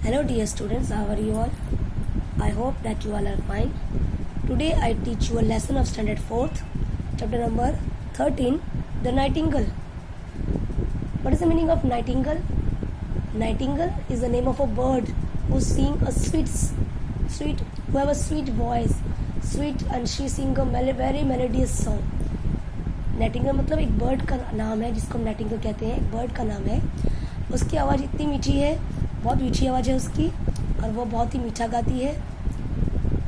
Hello dear students, how are you all? I hope that you all are fine. Today I teach you a lesson of standard 4th, chapter number 13, the nightingale. What is the meaning of nightingale? Nightingale is the name of a bird who sing a who have a sweet voice, sweet, and she sing a very melodious song. Nightingale मतलब एक bird का नाम है जिसको हम Nightingale कहते हैं. एक बर्ड का नाम है. उसकी आवाज़ इतनी मीठी है, बहुत मीठी आवाज़ है उसकी, और वो बहुत ही मीठा गाती है.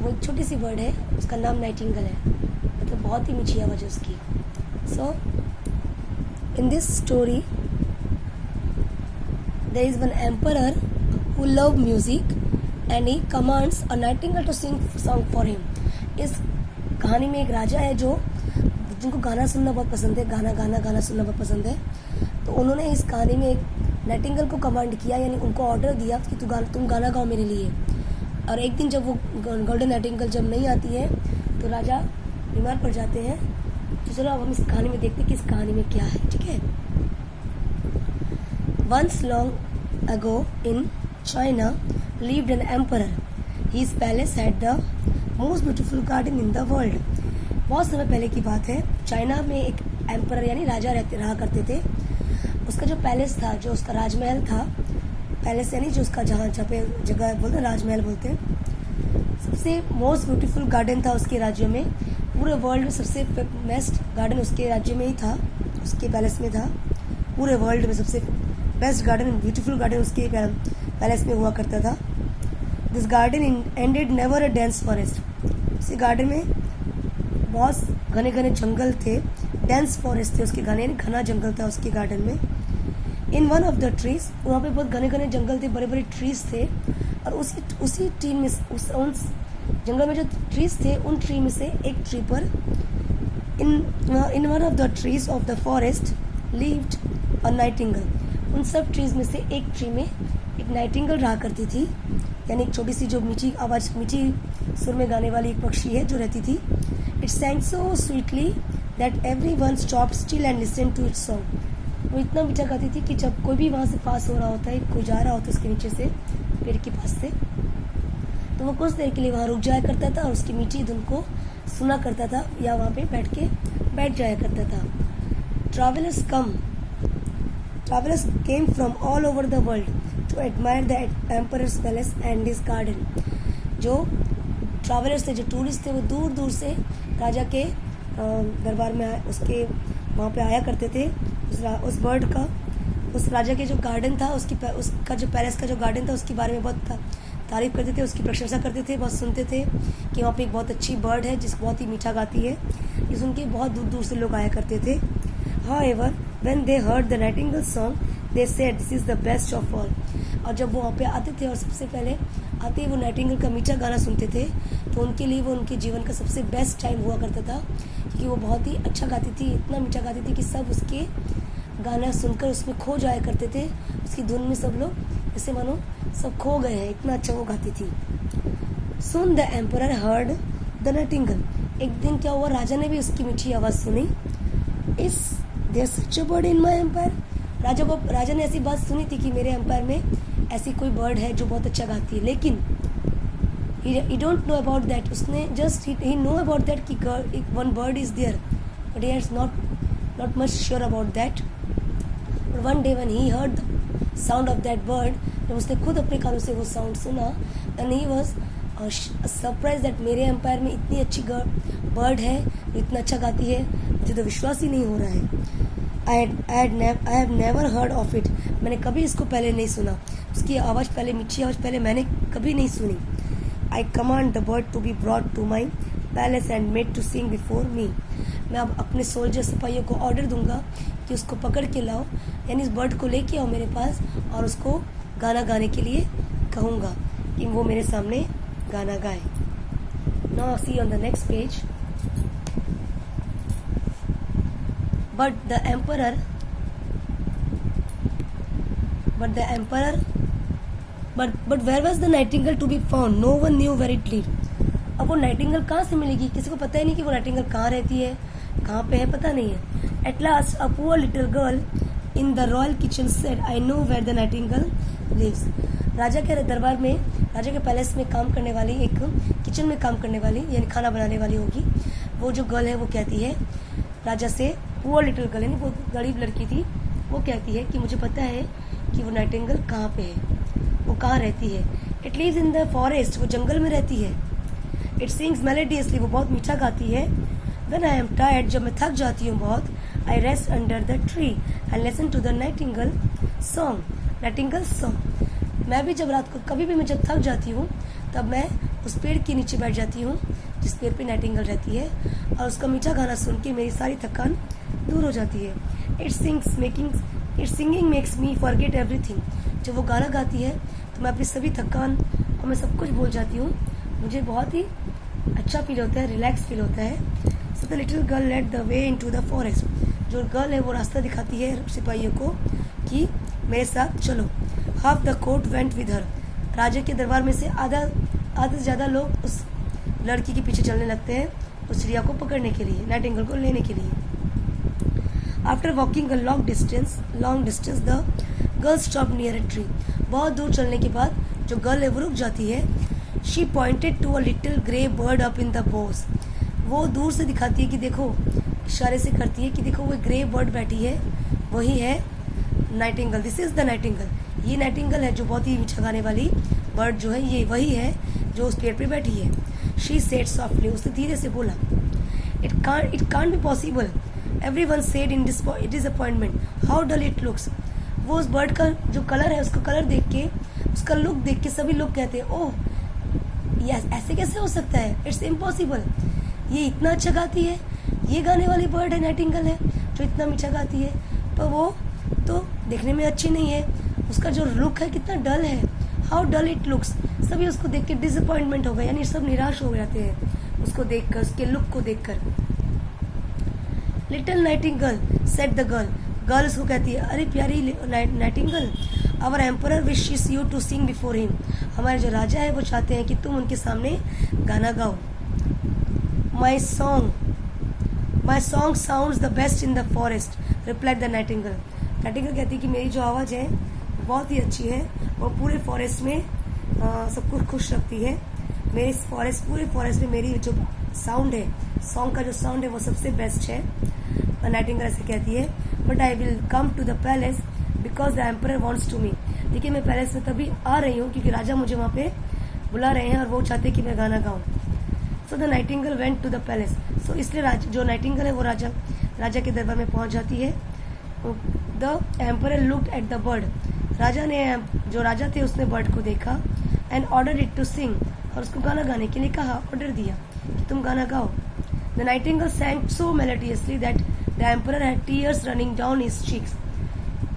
वो एक छोटी सी बर्ड है, उसका नाम नाइटिंगल है, मतलब बहुत ही मीठी आवाज़ है उसकी. So in this story there is one emperor who love music and he commands a nightingale to sing song for him. इस कहानी में एक राजा है जिनको गाना सुनना बहुत पसंद है, गाना सुनना बहुत पसंद है. तो उन्होंने इस कहानी में एक नाइटिंगल को कमांड किया, यानी उनको ऑर्डर दिया कि तुम गाना गाओ मेरे लिए. और एक दिन जब वो गोल्डन नाइटिंगल जब नहीं आती है तो राजा बीमार पड़ जाते हैं. तो चलो अब हम इस कहानी में देखते हैं कि इस कहानी में क्या है. ठीक है. Once long ago in China lived an emperor. His palace had the most beautiful garden in the world. बहुत समय पहले की बात है. चाइना में एक एम्परर यानी राजा रहा करते थे. उसका जो पैलेस था, जो उसका राजमहल था, पैलेस यानी जो उसका जहाँ पे जगह बोलते हैं राजमहल बोलते हैं, सबसे मोस्ट ब्यूटीफुल गार्डन था उसके राज्य में. पूरे वर्ल्ड में सबसे बेस्ट गार्डन उसके राज्य में ही था, उसके पैलेस में था. पूरे वर्ल्ड में सबसे बेस्ट गार्डन, ब्यूटीफुल गार्डन उसके पैलेस में हुआ करता था. This garden ended never a dense forest. उसी गार्डन में बहुत घने घने जंगल थे, डेंस फॉरेस्ट थे उसके घना जंगल था उसके गार्डन में. In one of the trees, वहाँ पे बहुत घने घने जंगल थे, बड़े बड़े ट्रीज थे. और उसी ट्री में उन जंगल में जो ट्रीज थे, उन ट्री में से एक ट्री पर in one of the trees of the forest lived a Nightingale. उन सब ट्रीज में से एक ट्री में एक नाइटिंगल रहा करती थी, यानी एक छोटी सी जो मीठी सुर में गाने वाली एक पक्षी है जो रहती थी. It sang so sweetly that everyone stopped still and listened to its song. वो इतना मीठा गाती थी कि जब कोई भी वहाँ से पास हो रहा होता है, कोई जा रहा होता है उसके नीचे से, पेड़ के पास से, तो वो कुछ देर के लिए वहाँ रुक जाया करता था और उसकी मीठी धुन को सुना करता था, या वहाँ पे बैठ जाया करता था. Travelers came from all over the world to admire the emperor's palace and his garden. जो ट्रैवलर्स थे, जो टूरिस्ट थे, वो दूर दूर से राजा के दरबार में उसके वहाँ पे आया करते थे. उस बर्ड का, उस राजा के जो गार्डन था, उसका जो पैलेस का जो गार्डन था, उसके बारे में बहुत तारीफ करते थे, उसकी प्रशंसा करते थे, बहुत सुनते थे कि वहाँ पे एक बहुत अच्छी बर्ड है जिस बहुत ही मीठा गाती है. ये सुन के बहुत दूर दूर से लोग आया करते थे. However, when they heard the nightingale song, they said this is the best of all. और जब वो वहाँ पे आते थे और सबसे पहले आते ही वो नाइटिंगल का मीठा गाना सुनते थे, तो उनके लिए वो उनके जीवन का सबसे बेस्ट टाइम हुआ करता था, क्योंकि वो बहुत ही अच्छा गाती थी, इतना मीठा गाती थी कि सब उसके गाना सुनकर उसमें खो जाया करते थे. उसकी धुन में सब लोग ऐसे मानो सब खो गए हैं, इतना अच्छा वो गाती थी. Soon the emperor heard the nightingale. एक दिन क्या हुआ, राजा ने भी उसकी मीठी आवाज़ सुनी. Is there such a bird in my empire? राजा ने ऐसी बात सुनी थी कि मेरे एम्पायर में ऐसी कोई बर्ड है जो बहुत अच्छा गाती है, लेकिन he don't know about that. उसने just he know about that कि one bird is there, but he is not much sure about that. But one day when he heard the sound of that bird, जब उसने खुद अपने कानों से वो sound सुना, then he was surprised that मेरे एम्पायर में इतनी अच्छी बर्ड है, इतना अच्छा गाती है, मुझे तो विश्वास ही नहीं हो रहा है. I have never heard of it. मैंने कभी इसको पहले नहीं सुना. उसकी आवाज़ पहले, मीठी आवाज़ पहले मैंने कभी नहीं सुनी. I command the bird to be brought to my palace and made to sing before me. मैं अब अपने सोल्जर सिपाहियों को ऑर्डर दूंगा कि उसको पकड़ के लाओ, यानी इस बर्ड को लेके आओ मेरे पास, और उसको गाना गाने के लिए कहूँगा कि वो मेरे सामने गाना गाए. Now see on the next page. But where was the nightingale to be found? No one knew where it lived. अब वो नाइटिंगल कहाँ से मिलेगी, किसी को पता ही नहीं कि वो नाइटिंगल कहाँ रहती है, कहाँ पे है, पता नहीं है. At last a poor little girl in the royal kitchen said, I know where the nightingale lives. राजा के दरबार में, राजा के पैलेस में काम करने वाली, एक किचन में काम करने वाली यानी खाना बनाने वाली होगी, वो जो गर्ल है वो कहती है राजा से, पुअर लिटिल गर्ल यानी वो गरीब लड़की थी, वो कहती है कि मुझे पता है कि वो नाइटिंगेल कहाँ पे है, वो कहाँ रहती है। It lives in the forest, वो जंगल में रहती है। इट सिंग्स मेलोडियसली, वो बहुत मीठा गाती है। व्हेन आई एम टायर्ड, जब मैं थक जाती हूँ बहुत, I rest under the tree and listen to the nightingale song, nightingale song. मैं भी जब रात को कभी भी मैं जब थक जाती हूँ तब मैं उस पेड़ के नीचे बैठ जाती हूँ जिस पेड़ पे नाइटिंगेल रहती है, और उसका मीठा गाना सुन के मेरी सारी थकान दूर हो जाती है। It's singing makes me forget everything, जब वो गाना गाती है तो मैं अपनी सभी थकान और मैं सब कुछ भूल जाती हूँ, मुझे बहुत ही अच्छा फील होता है, रिलैक्स फील होता है। So the little girl led the way into the forest, जो गर्ल है वो रास्ता दिखाती है सिपाहियों को कि मेरे साथ चलो। Half the court went with her, राजा के दरबार में से आधा से ज़्यादा लोग उस लड़की के पीछे चलने लगते हैं उस चिड़िया को पकड़ने के लिए, नाइटिंगेल को लेने के लिए। After walking a long distance the girl stop near a tree, बहुत दूर चलने के बाद जो गर्ल है वो रुक जाती है। She pointed to a little grey bird up in the boughs, वो दूर से दिखाती है कि देखो, इशारे से करती है कि देखो वो ग्रे बर्ड बैठी है, वही है Nightingale, this is the Nightingale, ये नाइटिंगेल है जो बहुत ही मीठा गाने वाली बर्ड जो है, ये वही है जो उस पेड़ पे बैठी है। शी सेड सॉफ्टली, उसने धीरे से बोला। It can't be possible, everyone said in disappointment, how dull it looks. वो उस बर्ड का जो कलर है, उसका कलर देख के, उसका लुक देख के सभी लोग कहते हैं ओह यस, ऐसे कैसे हो सकता है, इट्स इम्पॉसिबल, ये इतना अच्छा गाती है, ये गाने वाली बर्ड है, नाइटिंगेल है जो इतना मीठा गाती है, पर वो तो देखने में अच्छी नहीं है, उसका जो लुक है कितना डल है, हाउ डल इट लुक्स। सभी उसको देख के डिसअपॉइंटमेंट हो गए, यानी सब निराश हो जाते हैं उसको देखकर, उसके लुक को देखकर। Little nightingale said the girl उसको कहती है, अरे प्यारी nightingale, our emperor wishes you to sing before him, हमारे जो राजा है वो चाहते हैं कि तुम उनके सामने गाना गाओ। My song sounds the best in the forest, replied the Nightingale. Nightingale कहती है कि मेरी जो आवाज़ है बहुत ही अच्छी है, वो पूरे फॉरेस्ट में सबको खुश रखती है। मेरे पूरे फॉरेस्ट में मेरी जो साउंड है, सॉन्ग का जो साउंड है वो सबसे बेस्ट है। नाइटिंगेल ऐसे कहती है, but I will come to the palace because the emperor wants to me, देखिए मैं पैलेस में तभी आ रही हूँ क्योंकि राजा मुझे वहाँ पे बुला रहे हैं और वो चाहते हैं कि मैं गाना गाऊँ। So the nightingale went to the palace, so इसलिए जो नाइटिंगेल है वो राजा के दरबार में पहुँच जाती है। The emperor looked at the bird, राजा ने, जो राजा थे उसने बर्ड को देखा, and order it to sing, और उसको गाना गाने के लिए कहा, ऑर्डर दिया कि तुम गाना गाओ। The Nightingale sang so melodiously that the emperor had tears running down his cheeks,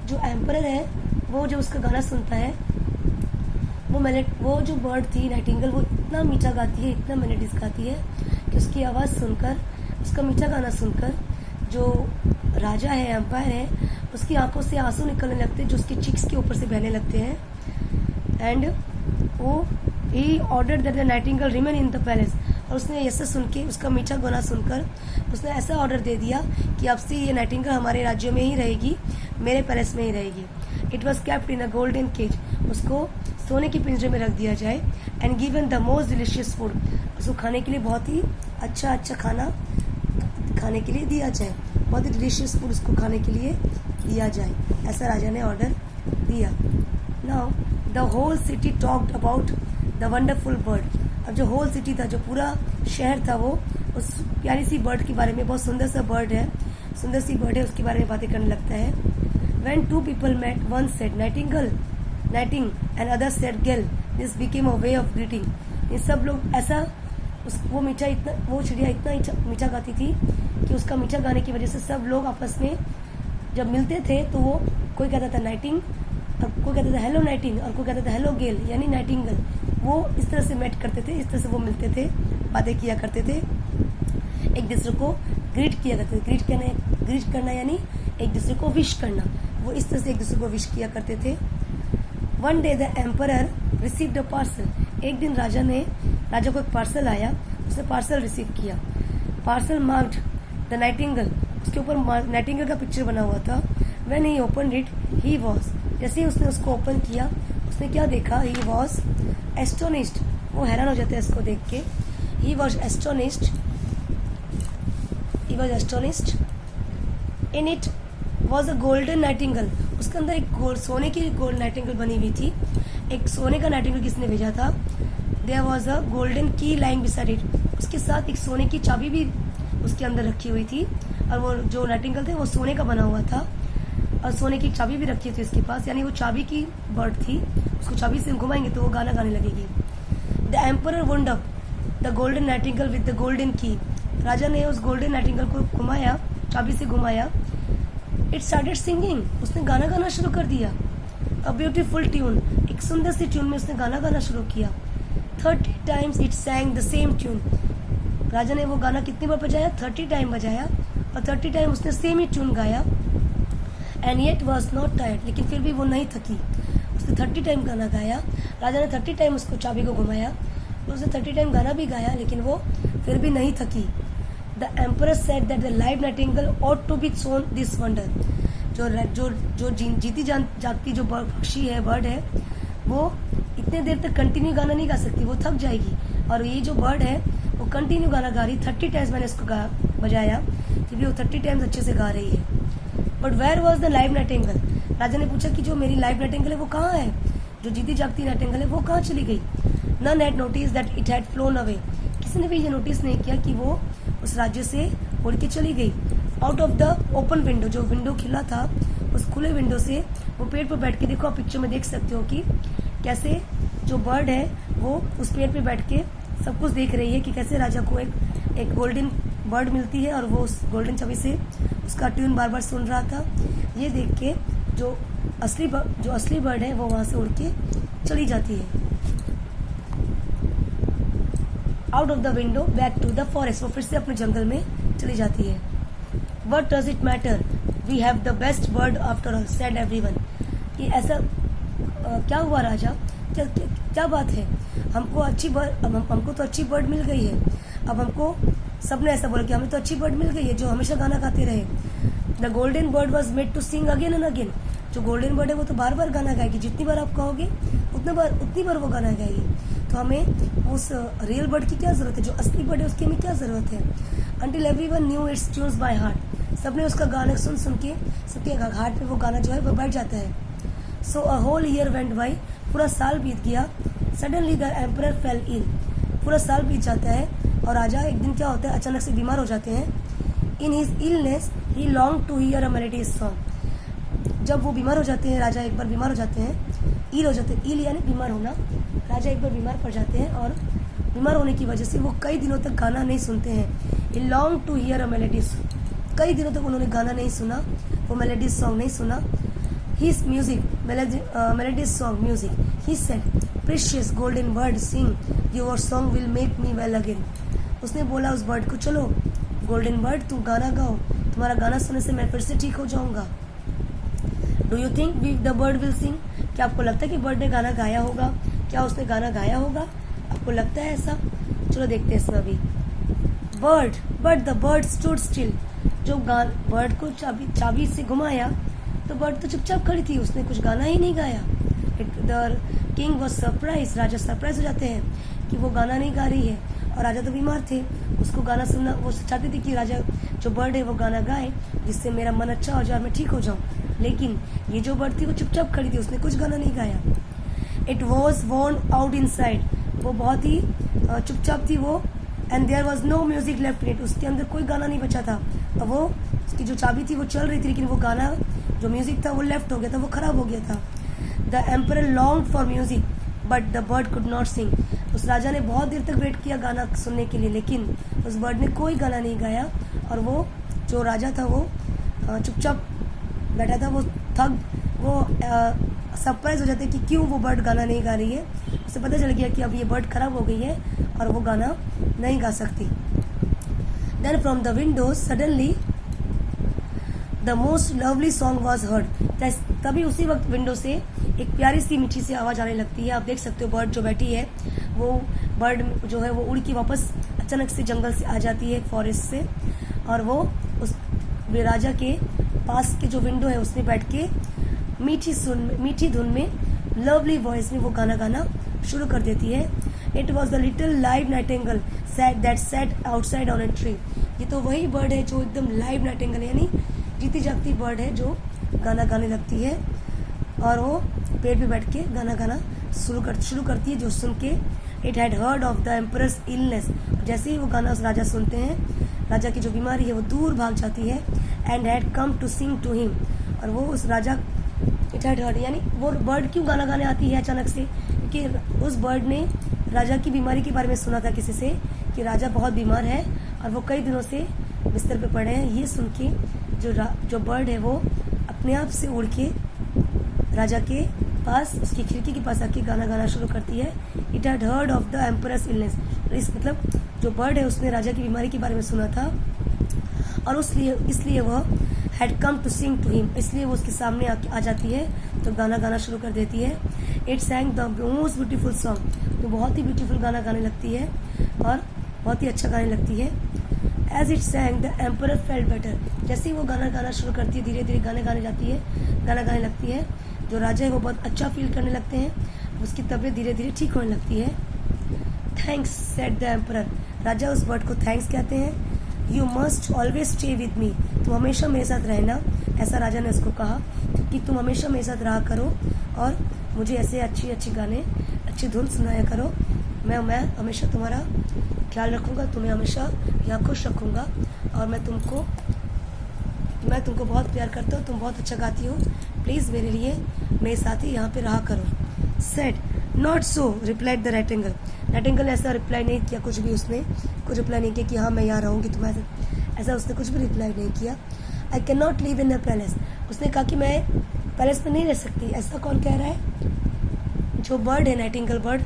जो एम्परर है वो जो उसका गाना सुनता है, वो जो बर्ड थी नाइटिंगेल, वो इतना मीठा गाती है, इतना मेलोडियस गाती है कि उसकी आवाज़ सुनकर, उसका मीठा गाना सुनकर जो राजा है, एम्पायर है, उसकी आंखों से आंसू निकलने लगते हैं जो उसके चिक्स के ऊपर से बहने लगते हैं। एंड वो he order that the nightingale remain in the palace, और उसने ऐसे सुन के, उसका मीठा गाना सुनकर उसने ऐसा ऑर्डर दे दिया कि अब से ये नाइटिंगेल हमारे राज्य में ही रहेगी, मेरे पैलेस में ही रहेगी। It was kept in a golden cage, उसको सोने के पिंजरे में रख दिया जाए। And given the most delicious food, उसको खाने के लिए बहुत ही अच्छा खाना खाने के लिए दिया जाए, बहुत ही डिलीशियस फूड उसको खाने के लिए दिया जाए, ऐसा राजा ने ऑर्डर दिया। Now the whole city talked about the wonderful bird, अब जो होल सिटी था, जो पूरा शहर था, वो उस प्यारी सी बर्ड के बारे में, बहुत सुंदर सी बर्ड है उसके बारे में बातें करने लगता है। When two people met, one said nighting and other said girl, this became a way of greeting। ये सब लोग ऐसा, वो चिड़िया इतना मीठा गाती थी कि उसका मीठा गाने की वजह से सब लोग आपस में जब मिलते थे तो वो कोई कहता था नाइटिंग, और कोई कहता था हेलो नाइटिंग, और कोई कहता था हेलो गेल यानी नाइटिंगेल। वो इस तरह से मेट करते थे, इस तरह से वो मिलते थे, बातें किया करते थे, एक दूसरे को ग्रीट किया करते थे। ग्रीट करना यानी एक दूसरे को विश करना, वो इस तरह से एक दूसरे को विश किया करते थे। One day the emperor received a parcel, एक दिन राजा को एक पार्सल आया, उसने पार्सल रिसीव किया। पार्सल मार्क्ड द नाइटिंगेल, उसके ऊपर नाइटिंगेल का पिक्चर बना हुआ था। When he opened it he was, जैसे ही उसने उसको ओपन किया उसने क्या देखा, ही वॉज एस्टोनिस्ड, वो हैरान हो जाते हैं इसको देख के। He was astonished in it was a golden Nightingale, उसके अंदर एक सोने की गोल्ड नाइटिंगल बनी हुई थी। एक सोने का नाइटिंगल किसने भेजा था। देयर वॉज अ गोल्डन की लाइंग बिसाइड इट, उसके साथ एक सोने की चाबी भी उसके अंदर रखी हुई थी, और वो जो नाइटिंगल थे वो सोने का बना हुआ था, और सोने की चाबी भी रखी थी उसके पास, यानी वो चाबी की बर्ड थी, उसको चाबी से घुमाएंगे तो वो गाना गाने लगेगी। The emperor wound up the golden Nightingale with the golden की, राजा ने उस गोल्डन नाइटिंगल को घुमाया, चाबी से घुमाया। इट स्टार्टेड सिंगिंग, उसने गाना गाना शुरू कर दिया। अ ब्यूटीफुल ट्यून, एक सुंदर सी ट्यून में उसने गाना गाना शुरू किया। 30 times it sang the same tune, राजा ने वो गाना कितनी बार बजाया, 30 टाइम बजाया, और 30 टाइम उसने सेम ही ट्यून गाया। And yet was not tired, लेकिन फिर भी वो नहीं थकी, उसने 30 टाइम गाना गाया। राजा ने 30 टाइम उसको चाबी को घुमाया, तो उसने 30 टाइम गाना भी गाया, लेकिन वो फिर भी नहीं थकी। The emperor said that the live nightingale ought to be shown this wonder, जो जीती जागती जो पक्षी है, बर्ड है, वो इतने देर तक कंटिन्यू गाना नहीं गा सकती, वो थक जाएगी, और ये जो बर्ड है वो कंटिन्यू गाना गा रही। 30 टाइम्स मैंने इसको बजाया, फिर भी वो 30 टाइम्स अच्छे से गा रही है। But where was the live nightingale, राजा ने पूछा कि जो मेरी लाइव नाइटिंगल है वो कहाँ है, जो जीती जागती नाइटिंगल है वो कहाँ चली गई। None had notice that it had flown away, किसी ने भी ये नोटिस नहीं किया कि वो उस राज्य से उड़ के चली गई। Out of the open window, जो विंडो खुला था, उस खुले विंडो से वो पेड़ पर बैठ के, देखो आप पिक्चर में देख सकते हो कि कैसे जो बर्ड है वो उस पेड़ पे बैठ के सब कुछ देख रही है कि कैसे राजा को एक गोल्डन बर्ड मिलती है, और वो उस गोल्डन चाबी से उसका ट्यून बार बार सुन रहा था। ये देख के जो असली बर्ड है वो वहां से उड़ के चली जाती है। Out of the window back to the forest, वो फिर से अपने जंगल में चली जाती है। What does it matter? We have the best bird after all, said everyone. कि ऐसा क्या हुआ राजा, क्या बात है, हमको तो अच्छी बर्ड मिल गई है। अब हमको सबने ऐसा बोला कि हमें तो अच्छी बर्ड मिल गई है जो हमेशा गाना गाते रहे। The golden bird was made to sing again and again, जो गोल्डन बर्ड है वो तो बार बार गाना गाएगी, जितनी बार आप कहोगे उतनी बार वो गाना गाएगी। तो हमें उस रियल बर्ड की क्या जरूरत है, जो असली बर्ड है उसकी हमें क्या जरूरत है। Until everyone knew its tunes by heart, सबने उसका गाना सुन के सबके हार्ट में वो गाना जो है वो बैठ जाता है। So a whole year went by, पूरा साल बीत गया। Suddenly the emperor fell ill, पूरा साल बीत जाता है और राजा एक दिन क्या होता है अचानक से बीमार हो जाते हैं। In his illness he long to hear a melodious song, जब वो बीमार हो जाते हैं, राजा एक बार बीमार हो जाते हैं, इल हो जाते हैं, इल यानी बीमार होना, राजा एक बार बीमार पड़ जाते हैं और बीमार होने की वजह से वो कई दिनों तक गाना नहीं सुनते हैं। He long to hear a melodious, कई दिनों तक उन्होंने गाना नहीं सुना, वो मेलोडियस सॉन्ग नहीं सुना। His music, melodious song music. He said, "Precious golden bird, sing. Your song will make me well again." उसने बोला उस बर्ड को, चलो गोल्डन बर्ड तू गाना गाओ, तुम्हारा गाना सुनने से मैं फिर से ठीक हो जाऊंगा। Do you think the bird will sing, क्या आपको लगता है कि बर्ड ने गाना गाया होगा, क्या उसने गाना गाया होगा, आपको लगता है ऐसा? चलो देखते हैं इसमें अभी। But the bird stood still, जो बर्ड को चाबी से घुमाया तो बर्ड तो चुपचाप खड़ी थी, उसने कुछ गाना ही नहीं गाया। The king was surprise, Raja surprise हो जाते हैं कि वो गाना नहीं गा रही है, और राजा तो बीमार थे, उसको गाना सुनना, वो चाहते थे कि राजा जो बर्ड है वो गाना गाए जिससे मेरा मन अच्छा हो जाए और मैं ठीक हो जाऊं, लेकिन ये जो बर्ड थी वो चुपचाप खड़ी थी, उसने कुछ गाना नहीं गाया। It was worn out inside, वो बहुत ही चुपचाप थी वो। And there was no music left in it, उसके अंदर कोई गाना नहीं बचा था, और वो उसकी जो चाबी थी वो चल रही थी, लेकिन वो गाना जो म्यूजिक था वो लेफ्ट हो गया था, वो खराब हो गया था। The emperor long for music but the bird could not sing, उस राजा ने बहुत देर तक वेट किया गाना सुनने के लिए, लेकिन उस बर्ड ने कोई गाना नहीं गाया, और वो जो राजा था वो चुपचाप बैठा था, वो सरप्राइज हो जाते कि क्यों वो बर्ड गाना नहीं गा रही है। उसे पता चल गया कि अब ये बर्ड खराब हो गई है और वो गाना नहीं गा सकती। Then from the window suddenly the most lovely song was heard, तभी उसी वक्त विंडो से एक प्यारी सी मीठी सी आवाज आने लगती है। आप देख सकते हो बर्ड जो बैठी है वो बर्ड जो है वो उड़ के वापस अचानक से जंगल से आ जाती है, फॉरेस्ट से, और वो उस राजा के पास के जो विंडो है उसमें बैठ के मीठी धुन में लवली वॉइस में वो गाना गाना शुरू कर देती है। It was the little live nightingale that sat outside on a tree. ये तो वही बर्ड है जो एकदम लाइव नाइटिंगेल यानी जीती जागती बर्ड है जो गाना गाने लगती है और वो पेड़ पे बैठ के गाना गाना शुरू करती है, जो सुन के it had heard of the emperors illness. जैसे ही वो गाना उस राजा सुनते हैं, राजा की जो बीमारी है वो दूर भाग जाती है। And had come to sing to him, और वो उस राजा इट हैड हर्ड यानी वो बर्ड क्यों गाना गाने आती है अचानक से, क्योंकि उस बर्ड ने राजा की बीमारी के बारे में सुना था किसी से कि राजा बहुत बीमार है और वो कई दिनों से बिस्तर पे पड़े हैं। ये सुन के जो बर्ड है वो अपने आप से उड़ के राजा के पास उसकी खिड़की के पास आके गाना गाना शुरू करती है। It had heard of the emperors illness, इस मतलब जो बर्ड है उसने राजा की बीमारी के बारे में सुना था और इसलिए वह had come to sing to him, इसलिए वो उसके सामने आ जाती है तो गाना गाना शुरू कर देती है। It sang the most beautiful song, तो बहुत ही ब्यूटीफुल गाना गाने लगती है और बहुत ही अच्छा गाने लगती है। As it sang the emperor felt better, जैसे ही वो गाना गाना शुरू करती है धीरे धीरे गाना गाने लगती है, जो राजा है वो बहुत अच्छा फील करने लगते हैं, उसकी तबीयत धीरे धीरे ठीक होने लगती है। थैंक्स सेड द एम्परर, राजा उस वर्ड को थैंक्स कहते हैं। You must always stay with me, तुम हमेशा मेरे साथ रहना, ऐसा राजा ने उसको कहा कि तुम हमेशा मेरे साथ रहा करो और मुझे ऐसे अच्छी गाने अच्छी धुन सुनाया करो। मैं हमेशा तुम्हारा ख्याल रखूँगा, तुम्हें हमेशा यहाँ खुश रखूँगा और मैं तुमको बहुत प्यार करता हूँ, तुम बहुत अच्छा गाती हो, प्लीज़ मेरे लिए मेरे साथ ही यहाँ पे रहा करो। Said not so replied the Nightingale, Nightingale ऐसा रिप्लाई नहीं किया, कुछ भी उसने कुछ रिप्लाई नहीं किया कि हाँ मैं यहाँ रहूँगी तुम्हारे साथ, ऐसा उसने कुछ भी रिप्लाई नहीं किया। I can not live in a palace, उसने कहा कि मैं पैलेस में नहीं रह सकती। ऐसा कौन कह रहा है? जो बर्ड है नाइटिंगेल बर्ड,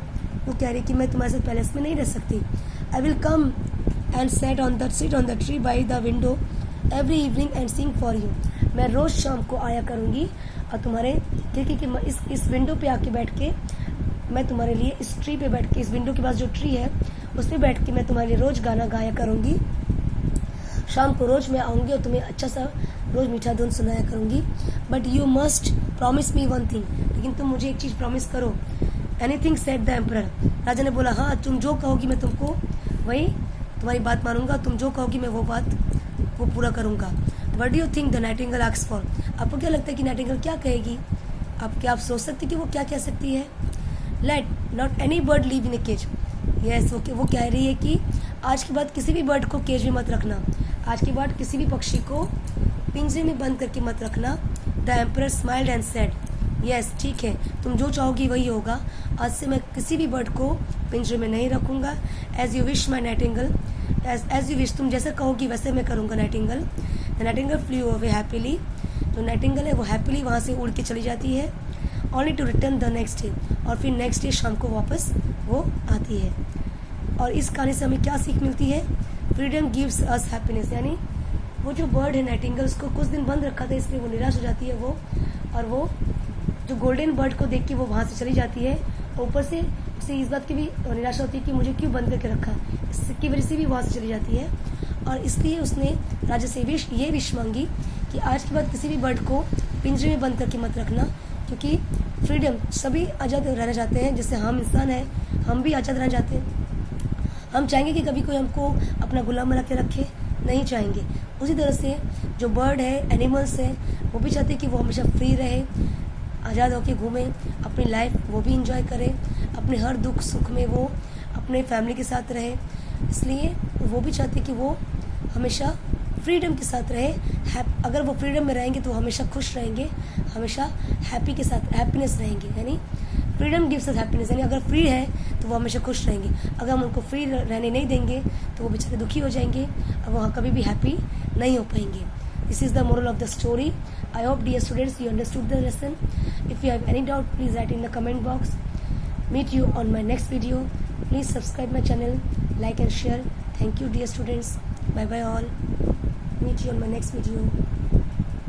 वो कह रही है कि मैं तुम्हारे साथ पैलेस में नहीं रह सकती। आई will come and sit on the tree by the window every evening and sing for you, मैं रोज़ शाम को आया करूँगी और तुम्हारे खिड़की के इस विंडो पे आके बैठ के मैं तुम्हारे लिए इस ट्री पे बैठ के, इस विंडो के पास जो ट्री है उस पर बैठ के मैं तुम्हारे लिए रोज़ गाना गाया करूँगी। शाम को रोज़ मैं आऊँगी और तुम्हें अच्छा सा रोज़ मीठा धुन सुनाया करूँगी। But you must promise me one thing, लेकिन तुम मुझे एक चीज़ प्रॉमिस करो। एनीथिंग सेड द एम्परर, राजा ने बोला हाँ तुम जो कहोगी मैं तुमको वही तुम्हारी बात मानूंगा, तुम जो कहोगी मैं वो पूरा करूँगा। What do you think the Nightingale asks for, आपको क्या लगता है कि नाइटिंगेल क्या कहेगी? आप सोच सकते कि वो क्या कह सकती है? Let not any bird live in a cage, yes वो कह रही है कि आज के बाद किसी भी बर्ड को केज में मत रखना, आज के बाद किसी भी पक्षी को पिंजरे में बंद करके मत रखना। The emperor smiled and said yes ठीक है, तुम जो चाहोगी वही होगा, आज से मैं किसी भी बर्ड को पिंजरे में नहीं रखूँगा। As you wish my nightingale, as you wish, तुम जैसा कहोगी वैसे मैं करूँगा nightingale. The nightingale flew away happily, जो नाइटिंगेल है वो हैप्पीली वहाँ से उड़ के चली जाती है। Only to return the next day, और फिर नेक्स्ट डे शाम को वापस वो आती है। और इस कहानी से हमें क्या सीख मिलती है? फ्रीडम गिव्स अस हैप्पीनेस, यानी वो जो बर्ड है नाइटिंगेल उसको कुछ दिन बंद रखा था इसलिए वो निराश हो जाती है वो, और वो जो गोल्डन बर्ड को देख के वो वहाँ से चली जाती है। ऊपर से उसे इस बात की भी निराशा होती है कि मुझे क्यों बंद करके रखा, इसकी वजह से भी वहाँ से चली जाती है। और इसलिए उसने राजा से ये विश मांगी कि आज के बाद किसी भी बर्ड को पिंजरे में बंद करके मत रखना, क्योंकि फ्रीडम, सभी आज़ाद रहना चाहते हैं, जैसे हम इंसान हैं हम भी आज़ाद रहना चाहते हैं। हम चाहेंगे कि कभी कोई हमको अपना गुलाम बना के रखे, नहीं चाहेंगे। उसी तरह से जो बर्ड है, एनिमल्स हैं, वो भी चाहते हैं कि वो हमेशा फ्री रहे, आज़ाद होकर घूमें, अपनी लाइफ वो भी इंजॉय करें, अपने हर दुख सुख में वो अपने फैमिली के साथ रहे। इसलिए वो भी चाहते कि वो हमेशा फ्रीडम के साथ रहे। अगर वो फ्रीडम में रहेंगे तो हमेशा खुश रहेंगे, हमेशा हैप्पी के साथ हैप्पीनेस रहेंगे, यानी फ्रीडम गिव्स अस हैप्पीनेस, यानी अगर फ्री है तो वो हमेशा खुश रहेंगे। अगर हम उनको फ्री रहने नहीं देंगे तो वो बेचारे दुखी हो जाएंगे और वहाँ कभी भी हैप्पी नहीं हो पाएंगे। This is the moral of the story. I hope dear students you understood the lesson. If you have any doubt, please write in the comment box. Meet you on my next video. Please subscribe my channel, like and share. Thank you dear students. Bye bye all. Meet you on my next video.